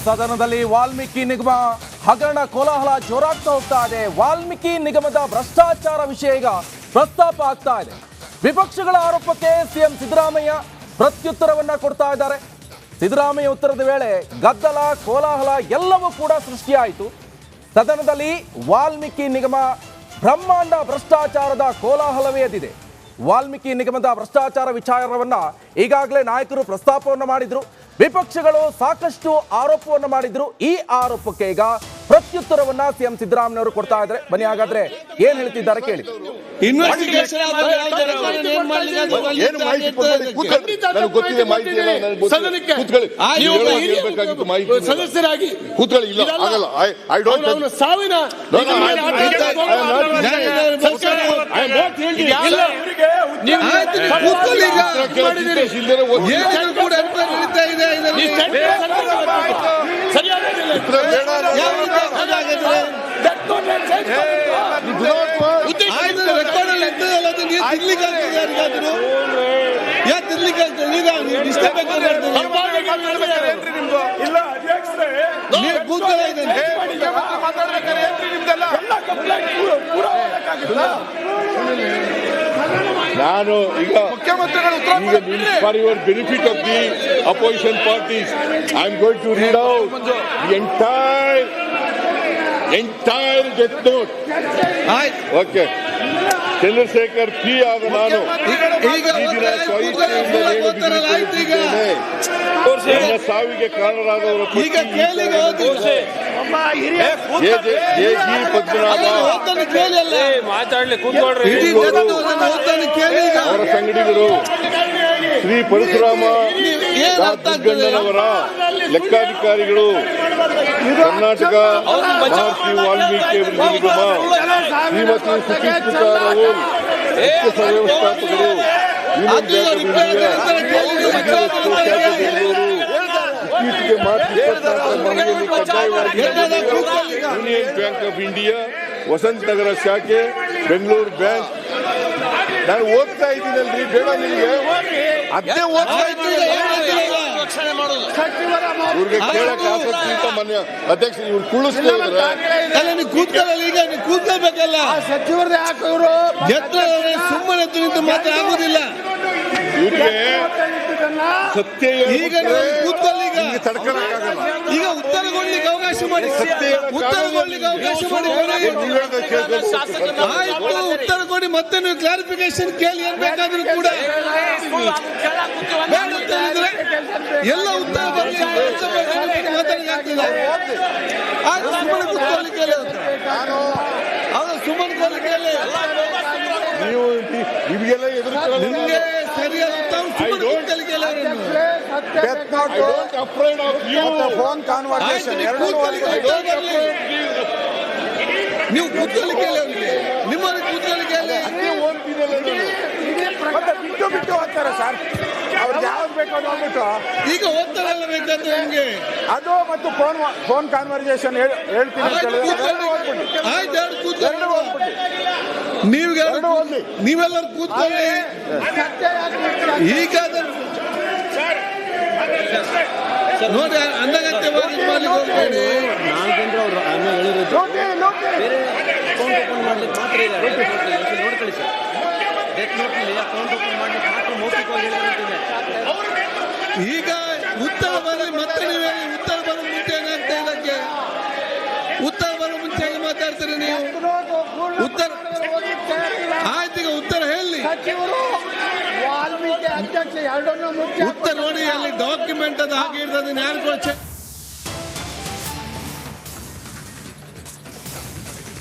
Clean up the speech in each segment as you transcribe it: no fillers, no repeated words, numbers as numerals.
ಸದನದಲ್ಲಿ ವಾಲ್ಮೀಕಿ ನಿಗಮ ಹಗರಣ ಕೋಲಾಹಲ ಜೋರಾಗ್ತಾ ಹೋಗ್ತಾ ಇದೆ. ವಾಲ್ಮೀಕಿ ನಿಗಮದ ಭ್ರಷ್ಟಾಚಾರ ವಿಷಯ ಈಗ ಪ್ರಸ್ತಾಪ ಆಗ್ತಾ ಇದೆ. ವಿಪಕ್ಷಗಳ ಆರೋಪಕ್ಕೆ ಸಿಎಂ ಸಿದ್ದರಾಮಯ್ಯ ಪ್ರತ್ಯುತ್ತರವನ್ನ ಕೊಡ್ತಾ ಇದ್ದಾರೆ. ಸಿದ್ದರಾಮಯ್ಯ ಉತ್ತರದ ವೇಳೆ ಗದ್ದಲ ಕೋಲಾಹಲ ಎಲ್ಲವೂ ಕೂಡ ಸೃಷ್ಟಿಯಾಯಿತು. ಸದನದಲ್ಲಿ ವಾಲ್ಮೀಕಿ ನಿಗಮ ಬ್ರಹ್ಮಾಂಡ ಭ್ರಷ್ಟಾಚಾರದ ಕೋಲಾಹಲವೇ ಎದ್ದಿದೆ. ವಾಲ್ಮೀಕಿ ನಿಗಮದ ಭ್ರಷ್ಟಾಚಾರ ವಿಚಾರವನ್ನ ಈಗಾಗಲೇ ನಾಯಕರು ಪ್ರಸ್ತಾಪವನ್ನು ಮಾಡಿದ್ರು. ವಿಪಕ್ಷಗಳು ಸಾಕಷ್ಟು ಆರೋಪವನ್ನು ಮಾಡಿದ್ರು. ಈ ಆರೋಪಕ್ಕೆ ಈಗ ಪ್ರತ್ಯುತ್ತರವನ್ನ ಸಿಎಂ ಸಿದ್ದರಾಮಯ್ಯವರು ಕೊಡ್ತಾ ಇದ್ದಾರೆ. ಬನ್ನಿ ಹಾಗಾದ್ರೆ ಏನ್ ಹೇಳ್ತಿದ್ದಾರೆ ಕೇಳಿ. ಸದಸ್ಯರಾಗಿ ನಾನು ಈಗ for your benefit of the opposition parties I am going to read out the entire death note. Okay, Chandrashekhar P ಆಗ ನಾನು ನನ್ನ ಸಾವಿಗೆ ಕಾರಣರಾದವರ ಪದ್ಮನಾಭ ಅವರ ಸಂಗಡಿಗರು ಶ್ರೀ ಪರಶುರಾಮ ಗಂಡನವರ ಲೆಕ್ಕಾಧಿಕಾರಿಗಳು, ಕರ್ನಾಟಕ ಮಹರ್ಷಿ ವಾಲ್ಮೀಕಿ ನಿಗಮ, ಶ್ರೀಮತಿ ಸುಚಿಸ್ಮಿತಾ ರಾಹುಲ್ ಮುಖ್ಯ ಸಂವ್ಯವಸ್ಥಾಪಕರು, ಯೂನಿಯನ್ ಬ್ಯಾಂಕ್ ಆಫ್ ಇಂಡಿಯಾ, ವಸಂತ ನಗರ ಶಾಖೆ, ಬೆಂಗಳೂರು ಬ್ಯಾಂಕ್. ನಾನು ಓದ್ತಾ ಇದ್ದೀನಲ್ರಿ, ಬೇಡ ನಿಮಗೆ ಅದೇ ಓದ್ತಾ ಇದ್ದೀನಿ. ಇವ್ರಿಗೆ ಕೇಳಕ್ ಆಸಕ್ತಿ ಅಂತ ಮನ್ಯ ಅಧ್ಯಕ್ಷ ಇವ್ರು ಕುಳಿಸ್ತಾ ಇದ್ದಾರೆ. ಕೂತ್ಕೊಳ್ಳಲ್ಲ, ಈಗ ನೀವು ಕೂತ್ಕೊಳ್ಬೇಕಲ್ಲ. ಸಚಿವರೇ ಹಾಕೋರು ಸುಮ್ಮನೆ ನಿಂತು ಮಾತ್ರ ಆಗುದಿಲ್ಲ. ಇವ್ರಿಗೆ ಸತ್ಯ ಈಗ ಕೂತ್ಕೊಳ್ಳಿ, ಈಗ ತಡ್ಕೊಳಕ್ಕಾಗಲ್ಲ. ಈಗ ಉತ್ತರ ಕೊಡ್ಲಿಕ್ಕೆ ಅವಕಾಶ ಮಾಡಿ, ಉತ್ತರ ಕೊಡ್ಲಿಕ್ಕೆ ಅವಕಾಶ ಮಾಡಿ. ಆಯ್ತು, ಉತ್ತರ ಕೊಡಿ, ಮತ್ತೆ ನೀವು ಕ್ಲಾರಿಫಿಕೇಶನ್ ಕೇಳಿ ಏನ್ ಬೇಕಾದ್ರೂ ಕೂಡ ಎಲ್ಲ ಉತ್ತರ ಬರಲಿ. ಸುಮ್ಮನೆ ಕೂತ್ಕೊಳ್ಳಿ ಕೇಳಿ, ಸುಮ್ಮನೆ ಕೂತ್ಕೊಳ್ಳಿ ಕೇಳಿ. ನೀವು ನಿಮಗೆಲ್ಲ ನಿಮಗೆ ಸರಿಯಾದ ನೀವು ಕೂತ್ಕೊಳ್ಳಿಕ್ಕೆ ನಿಮ್ಮಲ್ಲಿ ಕೂತ್ಕೊಳ್ಳಿಕ್ಕೆ ಬಿಟ್ಟು ಹೋಗ್ತಾರೆ ಸರ್. ಅವ್ರಿಗೆ ಯಾವ್ದು ಬೇಕೋ ನೋಡ್ಬಿಟ್ಟು ಈಗ ಓದ್ತಾರಲ್ಲ ಬೇಕಂದ್ರೆ ನಿಮ್ಗೆ ಅದು ಮತ್ತು ಫೋನ್ ಕಾನ್ವರ್ಸೇಷನ್ ಹೇಳ್ತೀನಿ. ನೀವೆಲ್ಲರೂ ಕೂತ್ಕೊಳ್ಳಿ. ಈಗ ನೋಡಿ, ಅಂದಗತ್ಯವಾಗಿ ಹೋಗ್ಬೇಡಿ. ಈಗ ಉತ್ತರ ಬರಲಿ, ಮತ್ತೆ ನೀವೇ ಉತ್ತರ ಬರೋ ಮುಂಚೆ ಏನಾಗ್ತಾ ಇದಕ್ಕೆ ಉತ್ತರ ಬರೋ ಮುಂಚೆ ಹೇಗೆ ಮಾತಾಡ್ತೀರಿ ನೀವು? ಉತ್ತರ ಆಯ್ತು, ಈಗ ಉತ್ತರ ಹೇಳಿ. ಉತ್ತರ ನೋಡಿ, ಅಲ್ಲಿ ಡಾಕ್ಯುಮೆಂಟ್ ಅದು ಹಾಗೆ ಇರ್ತದೆ. ಯಾರು ಕೊಡ್ಚೆ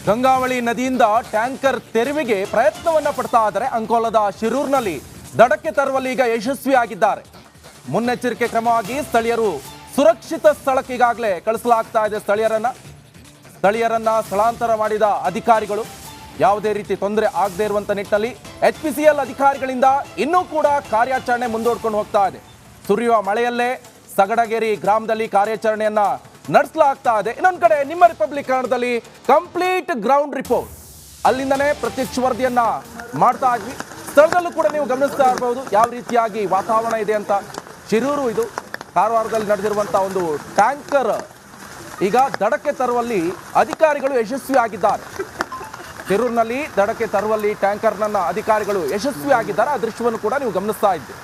ಗಂಗಾವಳಿ ನದಿಯಿಂದ ಟ್ಯಾಂಕರ್ ತೆರವಿಗೆ ಪ್ರಯತ್ನವನ್ನ ಪಡ್ತಾ ಇದ್ದಾರೆ. ಅಂಕೋಲದ ಶಿರೂರಿನಲ್ಲಿ ದಡಕ್ಕೆ ತರುವಲ್ಲಿ ಈಗ ಯಶಸ್ವಿಯಾಗಿದ್ದಾರೆ. ಮುನ್ನೆಚ್ಚರಿಕೆ ಕ್ರಮವಾಗಿ ಸ್ಥಳೀಯರು ಸುರಕ್ಷಿತ ಸ್ಥಳಕ್ಕೆ ಈಗಾಗಲೇ ಕಳಿಸಲಾಗ್ತಾ ಇದೆ. ಸ್ಥಳೀಯರನ್ನ ಸ್ಥಳಾಂತರ ಮಾಡಿದ ಅಧಿಕಾರಿಗಳು ಯಾವುದೇ ರೀತಿ ತೊಂದರೆ ಆಗದೆ ಇರುವಂತ ನಿಟ್ಟಿನಲ್ಲಿ HPCL ಅಧಿಕಾರಿಗಳಿಂದ ಇನ್ನೂ ಕೂಡ ಕಾರ್ಯಾಚರಣೆ ಮುಂದೂಡ್ಕೊಂಡು ಹೋಗ್ತಾ ಇದೆ. ಸುರಿಯುವ ಮಳೆಯಲ್ಲೇ ಸಗಡಗೇರಿ ಗ್ರಾಮದಲ್ಲಿ ಕಾರ್ಯಾಚರಣೆಯನ್ನ ನಡೆಸಲಾಗ್ತಾ ಇದೆ. ಇನ್ನೊಂದು ಕಡೆ ನಿಮ್ಮ ರಿಪಬ್ಲಿಕ್ ಕನ್ನಡದಲ್ಲಿ ಕಂಪ್ಲೀಟ್ ಗ್ರೌಂಡ್ ರಿಪೋರ್ಟ್, ಅಲ್ಲಿಂದನೇ ಪ್ರತ್ಯಕ್ಷ ವರದಿಯನ್ನ ಮಾಡ್ತಾ ಇದ್ವಿ. ಸ್ಥಳದಲ್ಲೂ ಕೂಡ ನೀವು ಗಮನಿಸ್ತಾ ಇರಬಹುದು ಯಾವ ರೀತಿಯಾಗಿ ವಾತಾವರಣ ಇದೆ ಅಂತ. ಶಿರೂರು ಇದು ಕಾರವಾರದಲ್ಲಿ ನಡೆದಿರುವಂತಹ ಒಂದು ಟ್ಯಾಂಕರ್ ಈಗ ದಡಕ್ಕೆ ತರುವಲ್ಲಿ ಅಧಿಕಾರಿಗಳು ಯಶಸ್ವಿಯಾಗಿದ್ದಾರೆ. ತಿರೂರಿನಲ್ಲಿ ದಡಕ್ಕೆ ತರುವಲ್ಲಿ ಟ್ಯಾಂಕರ್ನನ್ನ ಅಧಿಕಾರಿಗಳು ಯಶಸ್ವಿಯಾಗಿದ್ದಾರೆ. ಆ ದೃಶ್ಯವನ್ನು ಕೂಡ ನೀವು ಗಮನಿಸ್ತಾ ಇದ್ದೀರಿ.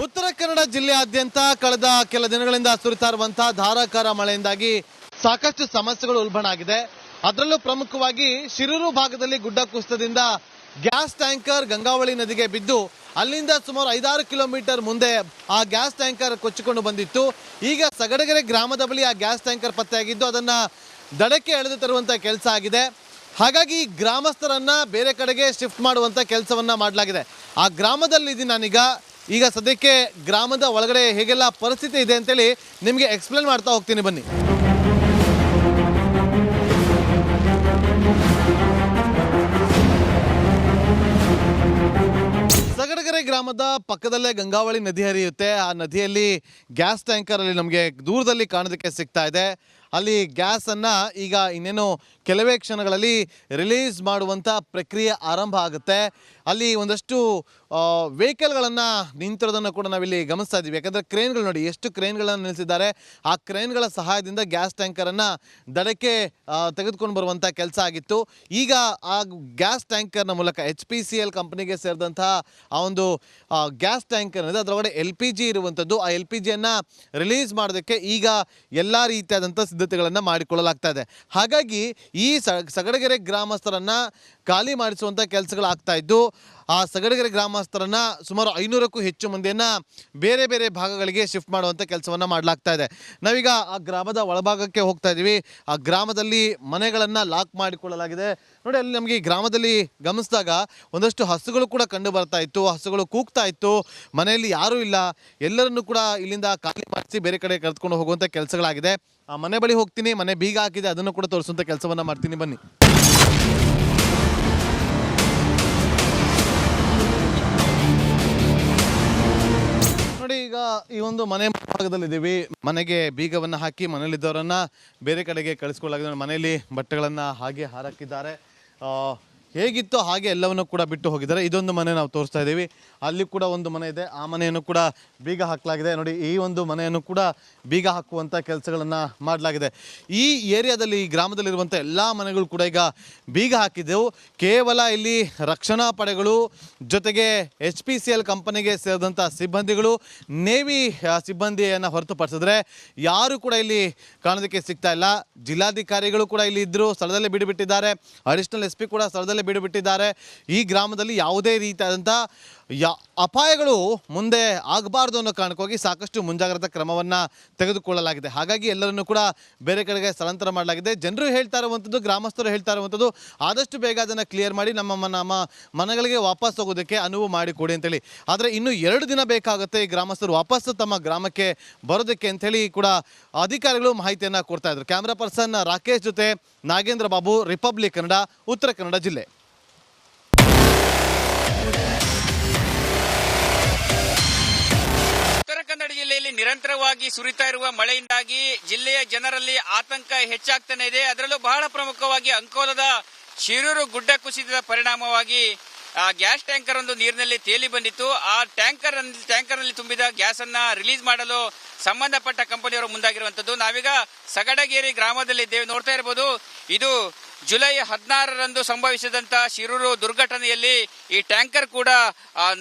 ಉತ್ತರ ಕನ್ನಡ ಜಿಲ್ಲೆಯಾದ್ಯಂತ ಕಳೆದ ಕೆಲ ದಿನಗಳಿಂದ ಸುರಿತಾ ಇರುವಂತಹ ಧಾರಾಕಾರ ಮಳೆಯಿಂದಾಗಿ ಸಾಕಷ್ಟು ಸಮಸ್ಯೆಗಳು ಉಲ್ಬಣ ಆಗಿದೆ. ಅದರಲ್ಲೂ ಪ್ರಮುಖವಾಗಿ ಶಿರೂರು ಭಾಗದಲ್ಲಿ ಗುಡ್ಡ ಕುಸಿತದಿಂದ ಗ್ಯಾಸ್ ಟ್ಯಾಂಕರ್ ಗಂಗಾವಳಿ ನದಿಗೆ ಬಿದ್ದು ಅಲ್ಲಿಂದ ಸುಮಾರು 5-6 ಕಿಲೋಮೀಟರ್ ಮುಂದೆ ಆ ಗ್ಯಾಸ್ ಟ್ಯಾಂಕರ್ ಕೊಚ್ಚಿಕೊಂಡು ಬಂದಿತ್ತು. ಈಗ ಸಗಡಗೆರೆ ಗ್ರಾಮದ ಬಳಿ ಆ ಗ್ಯಾಸ್ ಟ್ಯಾಂಕರ್ ಪತ್ತೆಯಾಗಿದ್ದು ಅದನ್ನ ದಡಕ್ಕೆ ಎಳೆದು ತರುವಂತ ಕೆಲಸ ಆಗಿದೆ. ಹಾಗಾಗಿ ಗ್ರಾಮಸ್ಥರನ್ನ ಬೇರೆ ಕಡೆಗೆ ಶಿಫ್ಟ್ ಮಾಡುವಂತ ಕೆಲಸವನ್ನ ಮಾಡಲಾಗಿದೆ. ಆ ಗ್ರಾಮದಲ್ಲಿ ನಾನೀಗ ಸದ್ಯಕ್ಕೆ ಗ್ರಾಮದ ಒಳಗಡೆ ಹೇಗೆಲ್ಲ ಪರಿಸ್ಥಿತಿ ಇದೆ ಅಂತೇಳಿ ನಿಮಗೆ ಎಕ್ಸ್ಪ್ಲೇನ್ ಮಾಡ್ತಾ ಹೋಗ್ತೀನಿ, ಬನ್ನಿ. ಸಗಡಗೆರೆ ಗ್ರಾಮದ ಪಕ್ಕದಲ್ಲೇ ಗಂಗಾವಳಿ ನದಿ ಹರಿಯುತ್ತೆ. ಆ ನದಿಯಲ್ಲಿ ಗ್ಯಾಸ್ ಟ್ಯಾಂಕರ್ ಅಲ್ಲಿ ನಮಗೆ ದೂರದಲ್ಲಿ ಕಾಣೋದಕ್ಕೆ ಸಿಗ್ತಾ ಇದೆ. ಅಲ್ಲಿ ಗ್ಯಾಸ್ ಅನ್ನ ಈಗ ಇನ್ನೇನು ಕೆಲವೇ ಕ್ಷಣಗಳಲ್ಲಿ ರಿಲೀಸ್ ಮಾಡುವಂತ ಪ್ರಕ್ರಿಯೆ ಆರಂಭ ಆಗುತ್ತೆ. ಅಲ್ಲಿ ಒಂದಷ್ಟು ವೆಹಿಕಲ್ಗಳನ್ನು ನಿಂತಿರೋದನ್ನು ಕೂಡ ನಾವಿಲ್ಲಿ ಗಮನಿಸ್ತಾ ಇದ್ದೀವಿ. ಯಾಕಂದರೆ ಕ್ರೇನ್ಗಳು ನೋಡಿ ಎಷ್ಟು ಕ್ರೇನ್ಗಳನ್ನು ನಿಲ್ಲಿಸಿದ್ದಾರೆ. ಆ ಕ್ರೇನ್ಗಳ ಸಹಾಯದಿಂದ ಗ್ಯಾಸ್ ಟ್ಯಾಂಕರನ್ನು ದಡಕ್ಕೆ ತೆಗೆದುಕೊಂಡು ಬರುವಂಥ ಕೆಲಸ ಆಗಿತ್ತು. ಈಗ ಆ ಗ್ಯಾಸ್ ಟ್ಯಾಂಕರ್ನ ಮೂಲಕ HPCL ಕಂಪನಿಗೆ ಸೇರಿದಂತಹ ಆ ಒಂದು ಗ್ಯಾಸ್ ಟ್ಯಾಂಕರ್ ಇದೆ, ಅದರೊಳಗಡೆ LPG ಇರುವಂಥದ್ದು. ಆ LPGಯನ್ನು ರಿಲೀಸ್ ಮಾಡೋದಕ್ಕೆ ಈಗ ಎಲ್ಲ ರೀತಿಯಾದಂಥ ಸಿದ್ಧತೆಗಳನ್ನು ಮಾಡಿಕೊಳ್ಳಲಾಗ್ತಾ ಇದೆ. ಹಾಗಾಗಿ ಈ ಸಗಡಗೆರೆ ಗ್ರಾಮಸ್ಥರನ್ನು ಖಾಲಿ ಮಾಡಿಸುವಂಥ ಕೆಲಸಗಳಾಗ್ತಾ ಇದ್ದು ಆ ಸಗಡಗೆರೆ ಗ್ರಾಮಸ್ಥರನ್ನ ಸುಮಾರು 500ಕ್ಕೂ ಹೆಚ್ಚು ಮಂದಿಯನ್ನು ಬೇರೆ ಬೇರೆ ಭಾಗಗಳಿಗೆ ಶಿಫ್ಟ್ ಮಾಡುವಂಥ ಕೆಲಸವನ್ನು ಮಾಡಲಾಗ್ತಾ ಇದೆ. ನಾವೀಗ ಆ ಗ್ರಾಮದ ಒಳಭಾಗಕ್ಕೆ ಹೋಗ್ತಾ ಇದ್ದೀವಿ. ಆ ಗ್ರಾಮದಲ್ಲಿ ಮನೆಗಳನ್ನು ಲಾಕ್ ಮಾಡಿಕೊಳ್ಳಲಾಗಿದೆ. ನೋಡಿ, ಅಲ್ಲಿ ನಮಗೆ ಈ ಗ್ರಾಮದಲ್ಲಿ ಗಮನಿಸಿದಾಗ ಒಂದಷ್ಟು ಹಸುಗಳು ಕೂಡ ಕಂಡು ಬರ್ತಾ ಇತ್ತು. ಹಸುಗಳು ಕೂಗ್ತಾ ಇತ್ತು. ಮನೆಯಲ್ಲಿ ಯಾರೂ ಇಲ್ಲ. ಎಲ್ಲರನ್ನೂ ಕೂಡ ಇಲ್ಲಿಂದ ಖಾಲಿ ಮಾಡಿಸಿ ಬೇರೆ ಕಡೆ ಕರೆದುಕೊಂಡು ಹೋಗುವಂಥ ಕೆಲಸಗಳಾಗಿದೆ. ಆ ಮನೆ ಬಳಿ ಹೋಗ್ತೀನಿ, ಮನೆ ಬೀಗ ಹಾಕಿದೆ, ಅದನ್ನು ಕೂಡ ತೋರಿಸುವಂಥ ಕೆಲಸವನ್ನು ಮಾಡ್ತೀನಿ, ಬನ್ನಿ. ನೋಡಿ, ಈಗ ಈ ಒಂದು ಮನೆ ಭಾಗದಲ್ಲಿದ್ದೀವಿ. ಮನೆಗೆ ಬೀಗವನ್ನು ಹಾಕಿ ಮನೆಯಲ್ಲಿದ್ದವರನ್ನ ಬೇರೆ ಕಡೆಗೆ ಕಳಿಸ್ಕೊಳ್ಳಾಗಿದೆ. ಮನೆಯಲ್ಲಿ ಬಟ್ಟೆಗಳನ್ನು ಹಾಗೆ ಹಾರಾಕಿದ್ದಾರೆ. ಹೇಗಿತ್ತು ಹಾಗೆ ಎಲ್ಲವನ್ನು ಕೂಡ ಬಿಟ್ಟು ಹೋಗಿದ್ದಾರೆ. ಇದೊಂದು ಮನೆ ನಾವು ತೋರಿಸ್ತಾ ಇದ್ದೀವಿ. ಅಲ್ಲಿ ಕೂಡ ಒಂದು ಮನೆ ಇದೆ, ಆ ಮನೆಯನ್ನು ಕೂಡ ಬೀಗ ಹಾಕಲಾಗಿದೆ. ನೋಡಿ, ಈ ಒಂದು ಮನೆಯನ್ನು ಕೂಡ ಬೀಗ ಹಾಕುವಂಥ ಕೆಲಸಗಳನ್ನು ಮಾಡಲಾಗಿದೆ. ಈ ಏರಿಯಾದಲ್ಲಿ, ಈ ಗ್ರಾಮದಲ್ಲಿರುವಂಥ ಎಲ್ಲ ಮನೆಗಳು ಕೂಡ ಈಗ ಬೀಗ ಹಾಕಿದ್ದೆವು. ಕೇವಲ ಇಲ್ಲಿ ರಕ್ಷಣಾ ಪಡೆಗಳು ಜೊತೆಗೆ HPCL ಕಂಪನಿಗೆ ಸೇರಿದಂಥ ಸಿಬ್ಬಂದಿಗಳು, ನೇವಿ ಸಿಬ್ಬಂದಿಯನ್ನು ಹೊರತುಪಡಿಸಿದ್ರೆ ಯಾರು ಕೂಡ ಇಲ್ಲಿ ಕಾಣೋದಕ್ಕೆ ಸಿಗ್ತಾ ಇಲ್ಲ. ಜಿಲ್ಲಾಧಿಕಾರಿಗಳು ಕೂಡ ಇಲ್ಲಿ ಇದ್ದರು, ಸ್ಥಳದಲ್ಲೇ ಬಿಡುಬಿಟ್ಟಿದ್ದಾರೆ. ಅಡಿಷನಲ್ SP ಕೂಡ ಸ್ಥಳದಲ್ಲೇ ಬಿಡುಬಿಟ್ಟಿದ್ದಾರೆ. ಈ ಗ್ರಾಮದಲ್ಲಿ ಯಾವುದೇ ರೀತಿಯಾದಂಥ ಅಪಾಯಗಳು ಮುಂದೆ ಆಗಬಾರ್ದು ಅನ್ನೋ ಕಾರಣಕ್ಕಾಗಿ ಸಾಕಷ್ಟು ಮುಂಜಾಗ್ರತಾ ಕ್ರಮವನ್ನು ತೆಗೆದುಕೊಳ್ಳಲಾಗಿದೆ. ಹಾಗಾಗಿ ಎಲ್ಲರನ್ನೂ ಕೂಡ ಬೇರೆ ಕಡೆಗೆ ಸ್ಥಳಾಂತರ ಮಾಡಲಾಗಿದೆ. ಜನರು ಹೇಳ್ತಾ ಇರುವಂಥದ್ದು, ಗ್ರಾಮಸ್ಥರು ಹೇಳ್ತಾ ಇರುವಂಥದ್ದು, ಆದಷ್ಟು ಬೇಗ ಅದನ್ನು ಕ್ಲಿಯರ್ ಮಾಡಿ ನಮ್ಮ ಮನೆಗಳಿಗೆ ವಾಪಸ್ ಹೋಗೋದಕ್ಕೆ ಅನುವು ಮಾಡಿಕೊಡಿ ಅಂತೇಳಿ. ಆದರೆ ಇನ್ನೂ 2 ದಿನ ಬೇಕಾಗುತ್ತೆ ಈ ಗ್ರಾಮಸ್ಥರು ವಾಪಸ್ ತಮ್ಮ ಗ್ರಾಮಕ್ಕೆ ಬರೋದಕ್ಕೆ ಅಂಥೇಳಿ ಕೂಡ ಅಧಿಕಾರಿಗಳು ಮಾಹಿತಿಯನ್ನು ಕೊಡ್ತಾ ಇದ್ರು. ಕ್ಯಾಮ್ರಾ ಪರ್ಸನ್ ರಾಕೇಶ್ ಜೊತೆ ನಾಗೇಂದ್ರ ಬಾಬು, ರಿಪಬ್ಲಿಕ್ ಕನ್ನಡ, ಉತ್ತರ ಕನ್ನಡ ಜಿಲ್ಲೆ. ಕನ್ನಡ ಜಿಲ್ಲೆಯಲ್ಲಿ ನಿರಂತರವಾಗಿ ಸುರಿತಾ ಇರುವ ಮಳೆಯಿಂದಾಗಿ ಜಿಲ್ಲೆಯ ಜನರಲ್ಲಿ ಆತಂಕ ಹೆಚ್ಚಾಗ್ತಾನೆ ಇದೆ. ಅದರಲ್ಲೂ ಬಹಳ ಪ್ರಮುಖವಾಗಿ ಅಂಕೋಲದ ಶಿರೂರು ಗುಡ್ಡ ಕುಸಿತದ ಪರಿಣಾಮವಾಗಿ ಗ್ಯಾಸ್ ಟ್ಯಾಂಕರ್ ಒಂದು ನೀರಿನಲ್ಲಿ ತೇಲಿ ಬಂದಿತ್ತು. ಆ ಟ್ಯಾಂಕರ್ನಲ್ಲಿ ತುಂಬಿದ ಗ್ಯಾಸ್ ಅನ್ನ ರಿಲೀಸ್ ಮಾಡಲು ಸಂಬಂಧಪಟ್ಟ ಕಂಪನಿಯವರು ಮುಂದಾಗಿರುವಂತದ್ದು. ನಾವೀಗ ಸಗಡಗೇರಿ ಗ್ರಾಮದಲ್ಲಿದ್ದೇವೆ. ನೋಡ್ತಾ ಇರಬಹುದು, ಇದು ಜುಲೈ 16ರಂದು ಸಂಭವಿಸಿದಂತಹ ಶಿರೂರು ದುರ್ಘಟನೆಯಲ್ಲಿ ಈ ಟ್ಯಾಂಕರ್ ಕೂಡ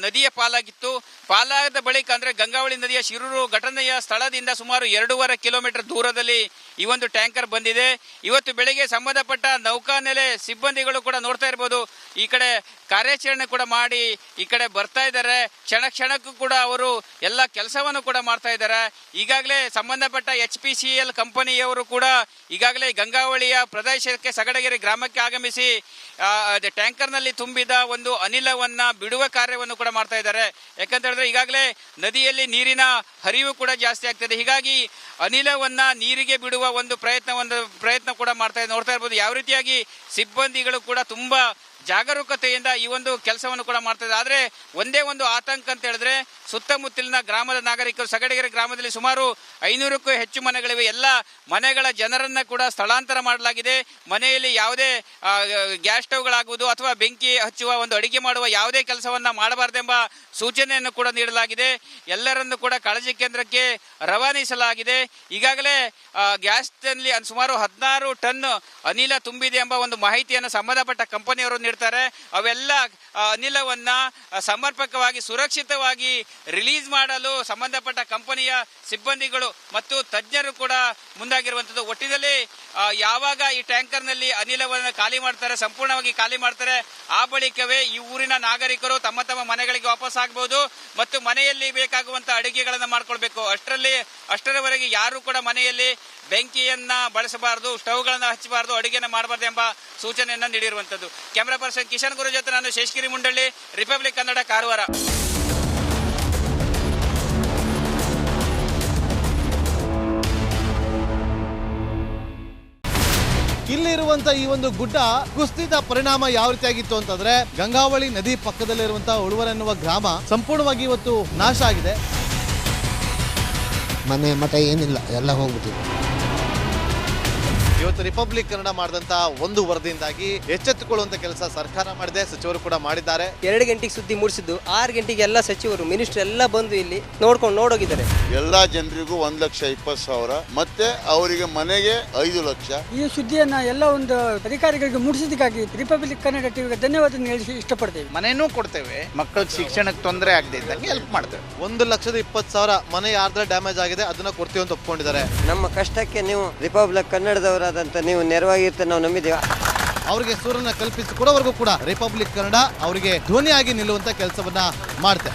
ನದಿಯ ಪಾಲಾಗಿತ್ತು. ಪಾಲಾದ ಬಳಿಕ ಅಂದ್ರೆ ಗಂಗಾವಳಿ ನದಿಯ ಶಿರೂರು ಘಟನೆಯ ಸ್ಥಳದಿಂದ ಸುಮಾರು 2.5 ಕಿಲೋಮೀಟರ್ ದೂರದಲ್ಲಿ ಈ ಒಂದು ಟ್ಯಾಂಕರ್ ಬಂದಿದೆ. ಇವತ್ತು ಬೆಳಿಗ್ಗೆ ಸಂಬಂಧಪಟ್ಟ ನೌಕಾನೆಲೆ ಸಿಬ್ಬಂದಿಗಳು ಕೂಡ ನೋಡ್ತಾ ಇರಬಹುದು, ಈ ಕಡೆ ಕಾರ್ಯಾಚರಣೆ ಕೂಡ ಮಾಡಿ ಈ ಕಡೆ ಬರ್ತಾ ಇದ್ದಾರೆ. ಕ್ಷಣಕ್ಕೂ ಕೂಡ ಅವರು ಎಲ್ಲ ಕೆಲಸವನ್ನು ಕೂಡ ಮಾಡ್ತಾ ಇದ್ದಾರೆ. ಈಗಾಗಲೇ ಸಂಬಂಧಪಟ್ಟ HPCL ಕಂಪನಿಯವರು ಕೂಡ ಈಗಾಗಲೇ ಗಂಗಾವಳಿಯ ಪ್ರದೇಶಕ್ಕೆ ಸಗಡಗೆರೆ ಗ್ರಾಮಕ್ಕೆ ಆಗಮಿಸಿ ಟ್ಯಾಂಕರ್ನಲ್ಲಿ ತುಂಬಿದ ಒಂದು ಅನಿಲವನ್ನ ಬಿಡುವ ಕಾರ್ಯವನ್ನು ಕೂಡ ಮಾಡ್ತಾ ಇದ್ದಾರೆ. ಯಾಕಂತ ಹೇಳಿದ್ರೆ ಈಗಾಗಲೇ ನದಿಯಲ್ಲಿ ನೀರಿನ ಹರಿವು ಕೂಡ ಜಾಸ್ತಿ ಆಗ್ತದೆ. ಹೀಗಾಗಿ ಅನಿಲವನ್ನ ನೀರಿಗೆ ಬಿಡುವ ಒಂದು ಪ್ರಯತ್ನ ಕೂಡ ಮಾಡ್ತಾ ಇದೆ. ನೋಡ್ತಾ ಇರ್ಬೋದು ಯಾವ ರೀತಿಯಾಗಿ ಸಿಬ್ಬಂದಿಗಳು ಕೂಡ ತುಂಬಾ ಜಾಗರೂಕತೆಯಿಂದ ಈ ಒಂದು ಕೆಲಸವನ್ನು ಕೂಡ ಮಾಡ್ತಾ ಇದೆ. ಆದರೆ ಒಂದೇ ಒಂದು ಆತಂಕ ಅಂತ ಹೇಳಿದ್ರೆ ಸುತ್ತಮುತ್ತಲಿನ ಗ್ರಾಮದ ನಾಗರಿಕರು, ಸಗಡಿಗೆರೆ ಗ್ರಾಮದಲ್ಲಿ ಸುಮಾರು 500ಕ್ಕೂ ಹೆಚ್ಚು ಮನೆಗಳಿವೆ. ಎಲ್ಲ ಮನೆಗಳ ಜನರನ್ನ ಕೂಡ ಸ್ಥಳಾಂತರ ಮಾಡಲಾಗಿದೆ. ಮನೆಯಲ್ಲಿ ಯಾವುದೇ ಗ್ಯಾಸ್ ಸ್ಟವ್ಗಳಾಗುವುದು ಅಥವಾ ಬೆಂಕಿ ಹಚ್ಚುವ ಒಂದು ಅಡಿಗೆ ಮಾಡುವ ಯಾವುದೇ ಕೆಲಸವನ್ನ ಮಾಡಬಾರದೆಂಬ ಸೂಚನೆಯನ್ನು ಕೂಡ ನೀಡಲಾಗಿದೆ. ಎಲ್ಲರನ್ನು ಕೂಡ ಕಾಳಜಿ ಕೇಂದ್ರಕ್ಕೆ ರವಾನಿಸಲಾಗಿದೆ. ಈಗಾಗಲೇ ಗ್ಯಾಸ್ನಲ್ಲಿ ಸುಮಾರು 16 ಟನ್ ಅನಿಲ ತುಂಬಿದೆ ಎಂಬ ಒಂದು ಮಾಹಿತಿಯನ್ನು ಸಂಬಂಧಪಟ್ಟ ಕಂಪನಿಯವರು ನೀಡ್ತಾರೆ. ಅವೆಲ್ಲ ಅನಿಲವನ್ನ ಸಮರ್ಪಕವಾಗಿ ಸುರಕ್ಷಿತವಾಗಿ ರಿಲೀಸ್ ಮಾಡಲು ಸಂಬಂಧಪಟ್ಟ ಕಂಪನಿಯ ಸಿಬ್ಬಂದಿಗಳು ಮತ್ತು ತಜ್ಞರು ಕೂಡ ಮುಂದಾಗಿರುವಂಥದ್ದು. ಒಟ್ಟಿನಲ್ಲಿ ಯಾವಾಗ ಈ ಟ್ಯಾಂಕರ್ನಲ್ಲಿ ಅನಿಲವನ್ನು ಖಾಲಿ ಮಾಡ್ತಾರೆ, ಸಂಪೂರ್ಣವಾಗಿ ಖಾಲಿ ಮಾಡ್ತಾರೆ, ಆ ಬಳಿಕವೇ ಈ ಊರಿನ ನಾಗರಿಕರು ತಮ್ಮ ತಮ್ಮ ಮನೆಗಳಿಗೆ ವಾಪಸ್ ಆಗಬಹುದು ಮತ್ತು ಮನೆಯಲ್ಲಿ ಬೇಕಾಗುವಂತಹ ಅಡುಗೆಗಳನ್ನು ಮಾಡ್ಕೊಳ್ಬೇಕು. ಅಷ್ಟರವರೆಗೆ ಯಾರು ಕೂಡ ಮನೆಯಲ್ಲಿ ಬೆಂಕಿಯನ್ನ ಬಳಸಬಾರದು, ಸ್ಟವ್ಗಳನ್ನ ಹಚ್ಚಬಾರದು, ಅಡುಗೆನ ಮಾಡಬಾರದು ಎಂಬ ಸೂಚನೆಯನ್ನ ನೀಡಿರುವಂತದ್ದು. ಕ್ಯಾಮರಾ ಪರ್ಸನ್ ಕಿಶನ್ ಗುರು ಜೊತೆ ನಾನು ಶೇಷಗಿರಿ ಮುಂಡಳ್ಳಿ, ರಿಪಬ್ಲಿಕ್ ಕನ್ನಡ, ಕಾರವಾರ. ಇಲ್ಲಿರುವಂತ ಈ ಒಂದು ಗುಡ್ಡ ಕುಸಿದ ಪರಿಣಾಮ ಯಾವ ರೀತಿಯಾಗಿತ್ತು ಅಂತಂದ್ರೆ ಗಂಗಾವಳಿ ನದಿ ಪಕ್ಕದಲ್ಲಿರುವಂತಹ ಉಳುವರ್ ಎನ್ನುವ ಗ್ರಾಮ ಸಂಪೂರ್ಣವಾಗಿ ಇವತ್ತು ನಾಶ ಆಗಿದೆ. ಮನೆ ಮಠ ಏನಿಲ್ಲ, ಎಲ್ಲ ಹೋಗ್ಬಿಟ್ಟಿದೆ. ಇವತ್ತು ರಿಪಬ್ಲಿಕ್ ಕನ್ನಡ ಮಾಡಿದಂತ ಒಂದು ವರದಿಯಿಂದಾಗಿ ಎಚ್ಚೆತ್ತುಕೊಳ್ಳುವಂತ ಕೆಲಸ ಸರ್ಕಾರ ಮಾಡಿದೆ, ಸಚಿವರು ಕೂಡ ಮಾಡಿದ್ದಾರೆ. 2 ಗಂಟೆಗೆ ಸುದ್ದಿ ಮೂಡಿಸಿದ್ದು 6 ಗಂಟೆಗೆ ಎಲ್ಲ ಸಚಿವರು ಮಿನಿಸ್ಟರ್ ಎಲ್ಲ ಬಂದು ಇಲ್ಲಿ ನೋಡೋಗಿದ್ದಾರೆ. ಎಲ್ಲಾ ಜನರಿಗೂ 1,20,000 ಮತ್ತೆ ಅವರಿಗೆ ಮನೆಗೆ 5 ಲಕ್ಷ. ಈ ಸುದ್ದಿಯನ್ನ ಎಲ್ಲ ಒಂದು ಅಧಿಕಾರಿಗಳಿಗೆ ಮೂಡಿಸಿದ್ದಕ್ಕಾಗಿ ರಿಪಬ್ಲಿಕ್ ಕನ್ನಡ ಟಿವಿಗೆ ಧನ್ಯವಾದ ಹೇಳಿ ಇಷ್ಟಪಡ್ತೇವೆ. ಮನೆನೂ ಕೊಡ್ತೇವೆ, ಮಕ್ಕಳ ಶಿಕ್ಷಣಕ್ಕೆ ತೊಂದರೆ ಆಗದೆ ಇದ್ದಂಗೆ ಹೆಲ್ಪ್ ಮಾಡ್ತೇವೆ. 1,20,000 ಮನೆ ಯಾರ್ದ್ರ ಡ್ಯಾಮೇಜ್ ಆಗಿದೆ ಅದನ್ನ ಕೊಡ್ತೀವಿ ಅಂತ ಒಪ್ಕೊಂಡಿದ್ದಾರೆ. ನಮ್ಮ ಕಷ್ಟಕ್ಕೆ ನೀವು ರಿಪಬ್ಲಿಕ್ ಕನ್ನಡದವರಾದಂತ ನೀವು ನೆರವಾಗಿರುತ್ತೆ ನಾವು ನಂಬಿದ್ದೇವೆ. ಅವರಿಗೆ ಸೂರನ್ನ ಕಲ್ಪಿಸಿಕೊಡೋವರೆಗೂ ಕೂಡ ರಿಪಬ್ಲಿಕ್ ಕನ್ನಡ ಅವರಿಗೆ ಧ್ವನಿಯಾಗಿ ನಿಲ್ಲುವಂತ ಕೆಲಸವನ್ನ ಮಾಡುತ್ತೆ.